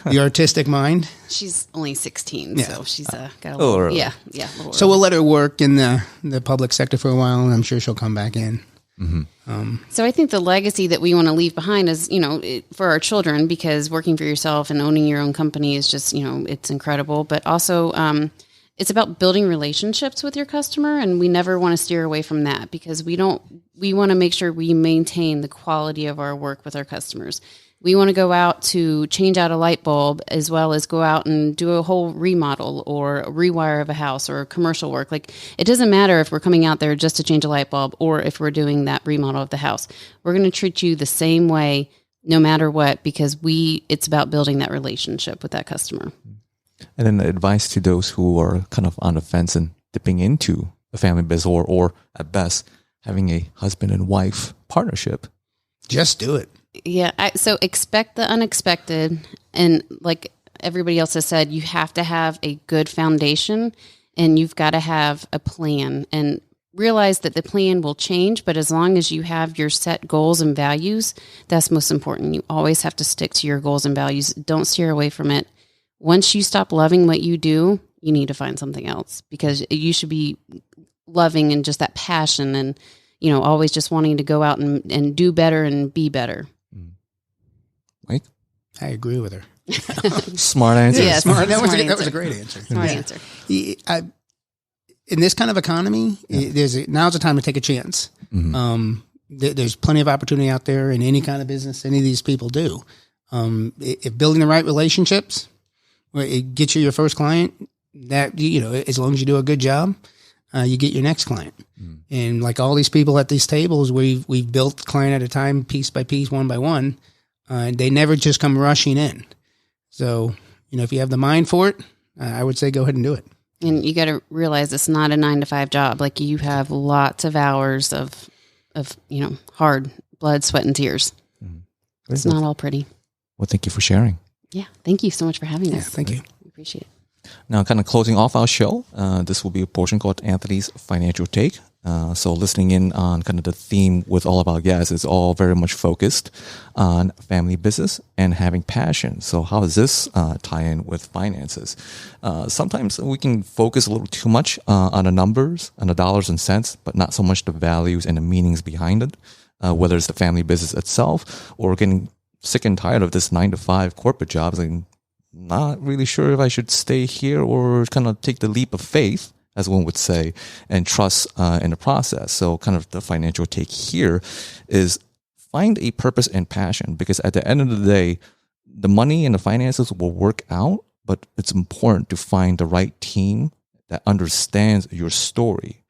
the artistic mind. She's only 16, Yeah. so she's got a little little, early. yeah, a little So we'll let her work in the public sector for a while, and I'm sure she'll come back in. So I think the legacy that we want to leave behind is, for our children, because working for yourself and owning your own company is just, it's incredible. But also, it's about building relationships with your customer, and we never want to steer away from that because we want to make sure we maintain the quality of our work with our customers. We want to go out to change out a light bulb as well as go out and do a whole remodel or a rewire of a house or commercial work. Like, it doesn't matter if we're coming out there just to change a light bulb or if we're doing that remodel of the house. We're going to treat you the same way no matter what, because it's about building that relationship with that customer. And then the advice to those who are kind of on the fence and dipping into a family business or at best having a husband and wife partnership. Just do it. Yeah. So expect the unexpected. And like everybody else has said, you have to have a good foundation and you've got to have a plan and realize that the plan will change. But as long as you have your set goals and values, that's most important. You always have to stick to your goals and values. Don't steer away from it. Once you stop loving what you do, you need to find something else because you should be loving and just that passion and, always just wanting to go out and do better and be better. Mike? I agree with her. Smart answer. Yes. Smart. That was answer. a great answer. Smart answer. In this kind of economy, now's the time to take a chance. There's plenty of opportunity out there in any kind of business any of these people do. If building the right relationships, it gets you your first client, that as long as you do a good job, you get your next client. And like all these people at these tables, we've built client at a time, piece by piece, one by one. They never just come rushing in. So, if you have the mind for it, I would say go ahead and do it. And you got to realize it's not a 9-to-5 job. Like you have lots of hours of hard blood, sweat, and tears. It's not all pretty. Well, thank you for sharing. Yeah. Thank you so much for having us. Thank you. We appreciate it. Now, kind of closing off our show, this will be a portion called Anthony's Financial Take. So listening in on kind of the theme with all of our guests is all very much focused on family business and having passion. So how does this tie in with finances? Sometimes we can focus a little too much on the numbers, on the dollars and cents, but not so much the values and the meanings behind it, whether it's the family business itself or getting sick and tired of this 9-to-5 corporate jobs and not really sure if I should stay here or kind of take the leap of faith, as one would say, and trust in the process. So kind of the financial take here is find a purpose and passion, because at the end of the day, the money and the finances will work out, but it's important to find the right team that understands your story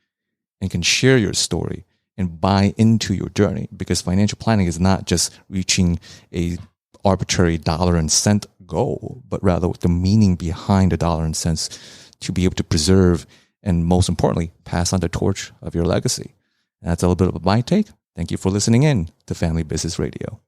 and can share your story and buy into your journey, because financial planning is not just reaching a arbitrary dollar and cent goal, but rather the meaning behind the dollar and cents to be able to preserve and, most importantly, pass on the torch of your legacy. And that's a little bit of my take. Thank you for listening in to Family Business Radio.